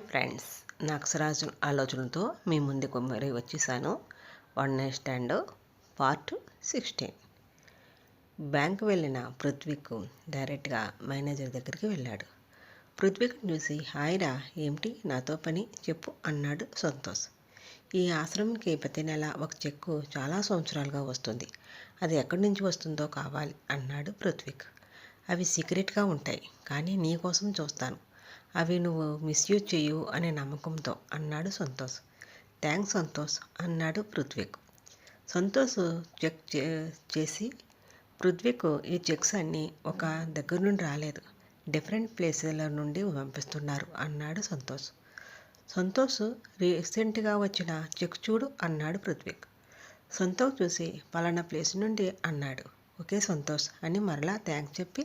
Friends, నా అక్షరాజు ఆలోచనతో మీ ముందుకు మరీ వచ్చేసాను. One night stand part 16. Bank వెళ్ళిన పృథ్వీకు డైరెక్ట్గా మేనేజర్ దగ్గరికి వెళ్ళాడు. పృథ్వీని చూసి, హాయిరా, ఏమిటి నాతో పని చెప్పు అన్నాడు సంతోష్. ఈ ఆశ్రమంకి ప్రతి నెల ఒక చెక్కు చాలా సంవత్సరాలుగా వస్తుంది. అది ఎక్కడి నుంచి వస్తుందో కావాలి అన్నాడు పృథ్వీక్. అవి సీక్రెట్గా ఉంటాయి, కానీ నీ కోసం చూస్తాను. అవి నువ్వు మిస్యూజ్ చెయ్యు అనే నమ్మకంతో అన్నాడు సంతోష్. థ్యాంక్స్ సంతోష్ అన్నాడు పృథ్వీక్. సంతోష్ చెక్ చేసి, పృథ్వీక్, ఈ చెక్స్ అన్నీ ఒక దగ్గర నుండి రాలేదు, డిఫరెంట్ ప్లేసుల నుండి పంపిస్తున్నారు అన్నాడు సంతోష్. సంతోష్, రీసెంట్గా వచ్చిన చెక్ చూడు అన్నాడు పృథ్వీక్. సంతోష్ చూసి, పలానా ప్లేస్ నుండి అన్నాడు. ఓకే సంతోష్ అని మరలా థ్యాంక్స్ చెప్పి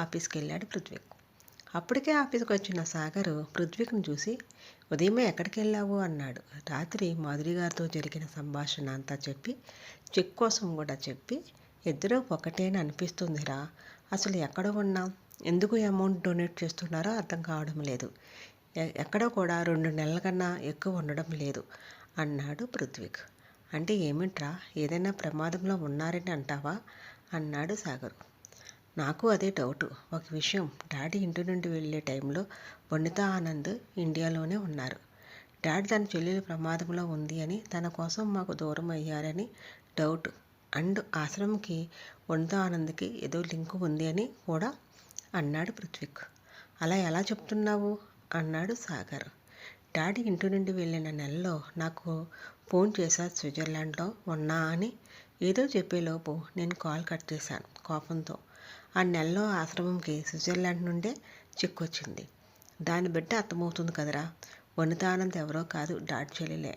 ఆఫీస్కి వెళ్ళాడు పృథ్వీక్. అప్పటికే ఆఫీస్కి వచ్చిన సాగర్ పృథ్వీక్ని చూసి, ఉదయమే ఎక్కడికి వెళ్ళావు అన్నాడు. రాత్రి మాధురి గారితో జరిగిన సంభాషణ అంతా చెప్పి, చెక్ కోసం కూడా చెప్పి, ఇద్దరూ ఒకటేని అనిపిస్తుందిరా. అసలు ఎక్కడ ఉన్నాం, ఎందుకు అమౌంట్ డొనేట్ చేస్తున్నారో అర్థం కావడం లేదు. ఎక్కడ కూడా 2 నెలల కన్నా ఎక్కువ ఉండడం లేదు అన్నాడు పృథ్వీక్. అంటే ఏమిట్రా, ఏదైనా ప్రమాదంలో ఉన్నారని అంటావా అన్నాడు సాగర్. నాకు అదే డౌటు. ఒక విషయం, డాడీ ఇంటి నుండి వెళ్ళే టైంలో వనిత ఆనంద్ ఇండియాలోనే ఉన్నారు. డాడీ తన చెల్లెలు ప్రమాదంలో ఉంది అని, తన కోసం మాకు దూరం అయ్యారని డౌట్. అండ్ ఆశ్రమంకి వనిత ఆనంద్కి ఏదో లింకు ఉంది అని కూడా అన్నాడు పృథ్వీక్. అలా ఎలా చెప్తున్నావు అన్నాడు సాగర్. డాడీ ఇంటి నుండి వెళ్ళిన నెలలో నాకు ఫోన్ చేశారు, స్విట్జర్లాండ్లో ఉన్నా అని. ఏదో చెప్పేలోపు నేను కాల్ కట్ చేశాను కోపంతో. ఆ నెలలో ఆశ్రమంకి స్విట్జర్లాండ్ నుండే చెక్ వచ్చింది. దాన్ని బట్టి అర్థమవుతుంది కదరా, వనితానంద్ ఎవరో కాదు, డాడీ చెల్లెలే.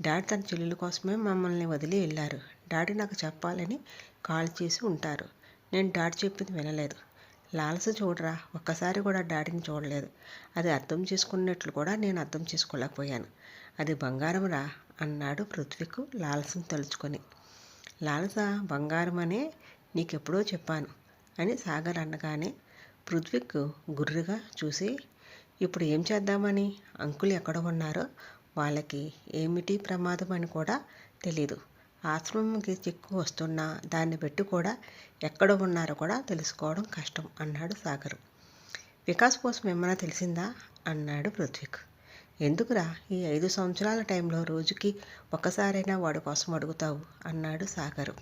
డాడీ తన చెల్లెల కోసమే మమ్మల్ని వదిలి వెళ్ళారు. డాడీ నాకు చెప్పాలని కాల్ చేసి ఉంటారు. నేను డాడీ చెప్పింది వినలేదు. లాలస చూడరా, ఒక్కసారి కూడా డాడీని చూడలేదు. అది అర్థం చేసుకున్నట్లు కూడా నేను అర్థం చేసుకోలేకపోయాను. అది బంగారం రా అన్నాడు పృథ్వీకు లాలసను తలుచుకొని. లాలస బంగారం అనే నీకెప్పుడో చెప్పాను అని సాగర్ అనగానే పృథ్వీక్ గుర్రుగా చూసి, ఇప్పుడు ఏం చేద్దామని, అంకుల్ ఎక్కడ ఉన్నారో వాళ్ళకి ఏమిటి ప్రమాదం అని కూడా తెలీదు. ఆశ్రమంకి చెక్కు వస్తున్నా దాన్ని బట్టి కూడా ఎక్కడ ఉన్నారో కూడా తెలుసుకోవడం కష్టం అన్నాడు సాగర్. వికాస్ కోసం ఏమైనా తెలిసిందా అన్నాడు పృథ్వీక్. ఎందుకురా, ఈ 5 సంవత్సరాల టైంలో రోజుకి ఒక్కసారైనా వాడి కోసం అడుగుతావు అన్నాడు సాగర్.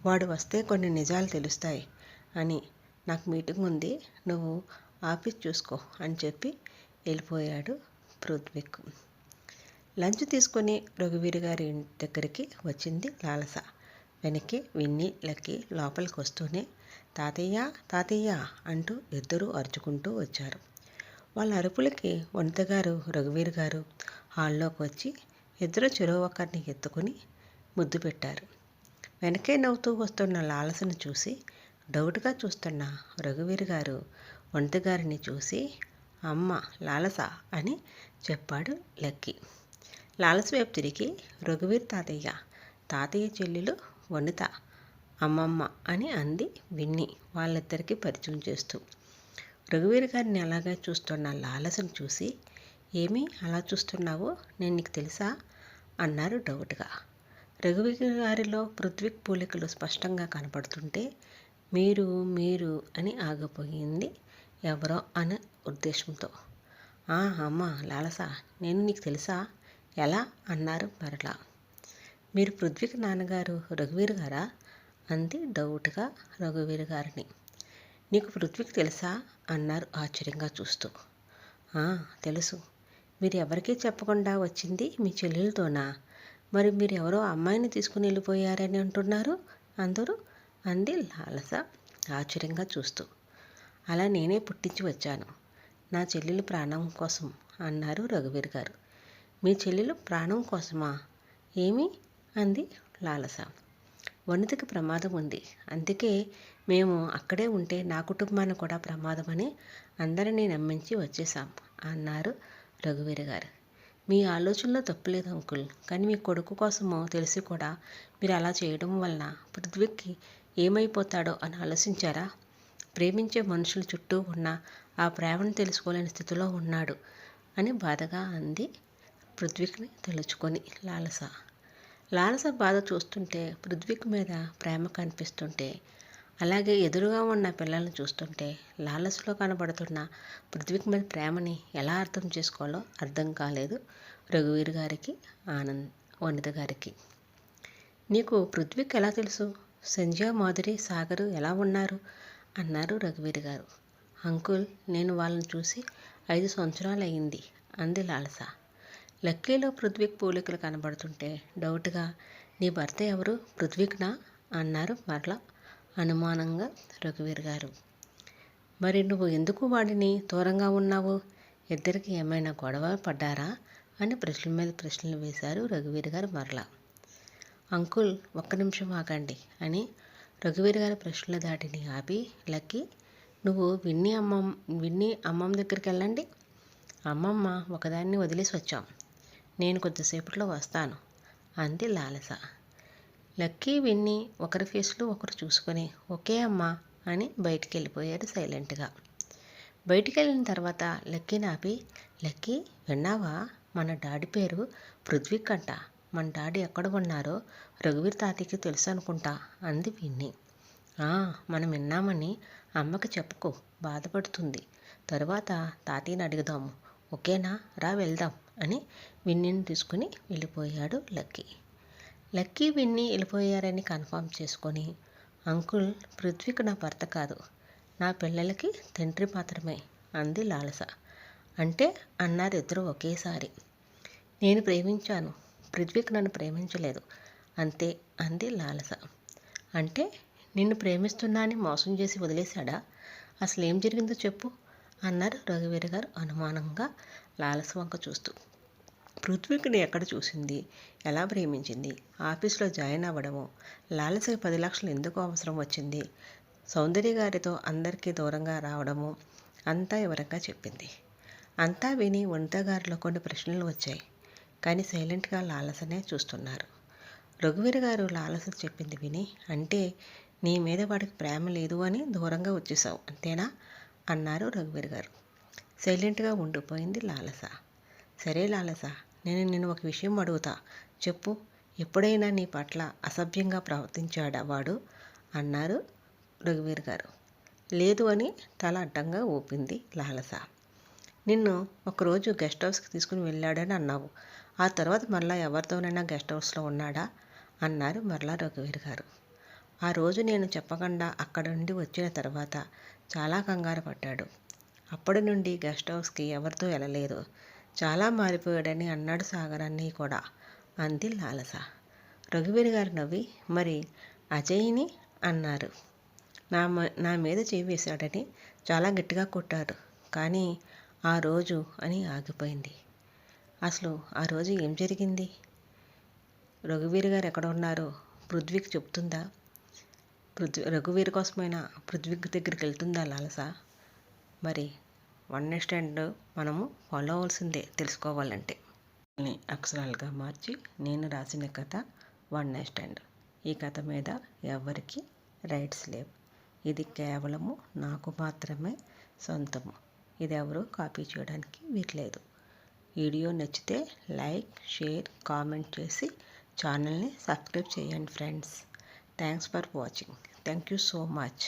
వాడు వస్తే కొన్ని నిజాలు తెలుస్తాయి అని. నాకు మీటింగ్ ఉంది, నువ్వు ఆఫీస్ చూసుకో అని చెప్పి వెళ్ళిపోయాడు పృథ్వీక్. లంచ్ తీసుకొని రఘువీర్ గారి దగ్గరికి వచ్చింది లాలస. వెనక్కి విన్ని, లక్కీ లోపలికి వస్తూనే తాతయ్య తాతయ్య అంటూ ఇద్దరూ అరుచుకుంటూ వచ్చారు. వాళ్ళ అరుపులకి వనిత గారు, రఘువీర్ గారు హాల్లోకి వచ్చి ఇద్దరు చెరో ఒకరిని ఎత్తుకుని ముద్దు పెట్టారు. వెనకే నవ్వుతూ వస్తున్న లాలసను చూసి డౌట్గా చూస్తున్న రఘువీర్ గారు వనిత గారిని చూసి, అమ్మ లాలస అని చెప్పాడు లక్కీ. లాలస వైపు తిరిగి, రఘువీర్ తాతయ్య, తాతయ్య చెల్లెలు వనిత అమ్మమ్మ అని అంది విన్ని వాళ్ళిద్దరికీ పరిచయం చేస్తూ. రఘువీర్ గారిని అలాగే చూస్తున్న లాలసను చూసి, ఏమీ అలా చూస్తున్నావు, నేను నీకు తెలుసా అన్నారు డౌట్గా. రఘువీర్ గారిలో పృథ్వీక్ పోలికలు స్పష్టంగా కనపడుతుంటే, మీరు మీరు అని ఆగిపోయింది ఎవరో అనే ఉద్దేశంతో. అమ్మ లాలస, నేను నీకు తెలుసా, ఎలా అన్నారు మరలా. మీరు పృథ్వీక్ నాన్నగారు రఘువీర్ గారా అంది డౌట్గా రఘువీర్ గారిని. నీకు పృథ్వీక్ తెలుసా అన్నారు ఆశ్చర్యంగా చూస్తూ. తెలుసు. మీరు ఎవరికీ చెప్పకుండా వచ్చింది మీ చెల్లెలతోనా? మరి మీరు ఎవరో అమ్మాయిని తీసుకుని వెళ్ళిపోయారని అంటున్నారు అందరూ అంది లాలస ఆశ్చర్యంగా చూస్తూ. అలా నేనే పుట్టించి వచ్చాను, నా చెల్లెలు ప్రాణం కోసం అన్నారు రఘువీర్ గారు. మీ చెల్లెలు ప్రాణం కోసమా, ఏమి అంది లాలస. వనితకి ప్రమాదం ఉంది, అందుకే మేము అక్కడే ఉంటే నా కుటుంబానికి కూడా ప్రమాదమని అందరినీ నమ్మించి వచ్చేసాం అన్నారు రఘువీర్ గారు. మీ ఆలోచనలో తప్పులేదు అంకుల్, కానీ మీ కొడుకు కోసమో తెలిసి కూడా మీరు అలా చేయడం వలన పృథ్వీకి ఏమైపోతాడో అని ఆలోచించారా? ప్రేమించే మనుషుల చుట్టూ ఉన్న ఆ ప్రేమను తెలుసుకోలేని స్థితిలో ఉన్నాడు అని బాధగా అంది పృథ్వీని తలుచుకొని లాలస బాధ చూస్తుంటే పృథ్వీక్ మీద ప్రేమ కనిపిస్తుంటే, అలాగే ఎదురుగా ఉన్న పిల్లల్ని చూస్తుంటే లాలసలో కనబడుతున్న పృథ్వీక్ మీద ప్రేమని ఎలా అర్థం చేసుకోవాలో అర్థం కాలేదు రఘువీర్ గారికి, వనిత గారికి. నీకు పృథ్వీక్ ఎలా తెలుసు? సంధ్య, మాధురి, సాగరు ఎలా ఉన్నారు అన్నారు రఘువీర్ గారు. అంకుల్, నేను వాళ్ళని చూసి 5 సంవత్సరాలు అయింది అంది లాలస. లక్కీలో పృథ్వీక్ పోలికలు కనబడుతుంటే డౌట్గా, నీ భర్త ఎవరు, పృథ్వీక్నా అన్నారు మరలా అనుమానంగా రఘువీర్ గారు. మరి నువ్వు ఎందుకు వాడిని దూరంగా ఉన్నావు? ఇద్దరికి ఏమైనా గొడవ పడ్డారా అని ప్రశ్నల మీద ప్రశ్నలు వేశారు రఘువీర్ గారు మరలా. అంకుల్, ఒక్క నిమిషం ఆగండి అని రఘువీర్ గారి ప్రశ్నల దాటిని ఆపి, లక్కీ, నువ్వు విన్నీ అమ్మమ్మ దగ్గరికి వెళ్ళండి. అమ్మమ్మ ఒకదాన్ని వదిలేసి వచ్చాం, నేను కొద్దిసేపట్లో వస్తాను అంది లాలస. లక్కీ, విన్నీ ఒకరి ఫేస్లో ఒకరు చూసుకొని ఓకే అమ్మా అని బయటికి వెళ్ళిపోయారు సైలెంట్గా. బయటికి వెళ్ళిన తర్వాత లక్కీని ఆపి, లక్కీ, విన్నావా, మన డాడీ పేరు పృథ్వీక్ అంట. మన డాడీ ఎక్కడ ఉన్నారో రఘువీర్ తాతయ్యకి తెలుసు అనుకుంటా అంది విన్నీ. మనం విన్నామని అమ్మకి చెప్పుకో, బాధపడుతుంది. తరువాత తాతయ్యని అడుగుదాము, ఓకేనా, రా వెళ్దాం అని విన్నీని తీసుకుని వెళ్ళిపోయాడు లక్కీ విన్నీ వెళ్ళిపోయారని కన్ఫర్మ్ చేసుకొని, అంకుల్, పృథ్వీక్ నా భర్త కాదు, నా పిల్లలకి తండ్రి మాత్రమే అంది లాలస. అంటే అన్నారు ఇద్దరు ఒకేసారి. నేను ప్రేమించాను, పృథ్వీక్ నన్ను ప్రేమించలేదు అంతే అంది లాలస. అంటే నిన్ను ప్రేమిస్తున్నా అని మోసం చేసి వదిలేశాడా? అసలు ఏం జరిగిందో చెప్పు అన్నారు రఘువీర్ గారు అనుమానంగా లాలస వంక చూస్తూ. పృథ్వీక్ని ఎక్కడ చూసింది, ఎలా ప్రేమించింది, ఆఫీస్లో జాయిన్ అవ్వడము, లాలసకి 10 లక్షలు ఎందుకు అవసరం వచ్చింది, సౌందర్య గారితో అందరికీ దూరంగా రావడము అంతా వివరంగా చెప్పింది. అంతా విని వనిత గారిలో కొన్ని ప్రశ్నలు వచ్చాయి. కానీ సైలెంట్గా లాలసనే చూస్తున్నారు. రఘువీర్ గారు లాలస చెప్పింది విని, అంటే నీ మీద వాడికి ప్రేమ లేదు అని దూరంగా వచ్చేసావు అంతేనా అన్నారు రఘువీర్ గారు. సైలెంట్గా ఉండిపోయింది లాలస. సరే లాలస, నేను ఒక విషయం అడుగుతా, చెప్పు, ఎప్పుడైనా నీ పట్ల అసభ్యంగా ప్రవర్తించాడా వాడు అన్నారు రఘువీర్ గారు. లేదు అని తల అడ్డంగా ఊపింది లాలస. నిన్ను ఒకరోజు గెస్ట్ హౌస్కి తీసుకుని వెళ్ళాడని అన్నావు, ఆ తర్వాత మరలా ఎవరితోనైనా గెస్ట్ హౌస్లో ఉన్నాడా అన్నారు మరలా రఘువీర్ గారు. ఆ రోజు నేను చెప్పకుండా అక్కడి నుండి వచ్చిన తర్వాత చాలా కంగారు పడ్డాడు. అప్పటి నుండి గెస్ట్ హౌస్కి ఎవరితో వెళ్ళలేదు, చాలా మారిపోయాడని అన్నాడు సాగర్ అన్నీ కూడా అంది లాలస. రఘువీర్ గారు నవ్వి, మరి అజయ్ని అన్నారు. నా మీద చేయి వేశాడని చాలా గట్టిగా కొట్టారు, కానీ ఆ రోజు అని ఆగిపోయింది. అసలు ఆ రోజు ఏం జరిగింది? రఘువీర్ గారు ఎక్కడ ఉన్నారో పృథ్వీకి చెప్తుందా? రఘువీర్ కోసమైనా పృథ్వీక్ దగ్గరికి వెళ్తుందా లాలస? మరి వన్ నైట్ స్టాండ్ మనము ఫాలో అవ్వాల్సిందే తెలుసుకోవాలంటే. అక్షరాలుగా మార్చి నేను రాసిన కథ వన్ నైట్ స్టాండ్. ఈ కథ మీద ఎవరికి రైట్స్ లేవు, ఇది కేవలము నాకు మాత్రమే సొంతము. ఇది ఎవరు కాపీ చేయడానికి వీల్లేదు. వీడియో నచ్చితే లైక్, షేర్, కామెంట్ చేసి ఛానల్ని సబ్స్క్రైబ్ చేయండి friends. Thanks for watching. Thank you so much.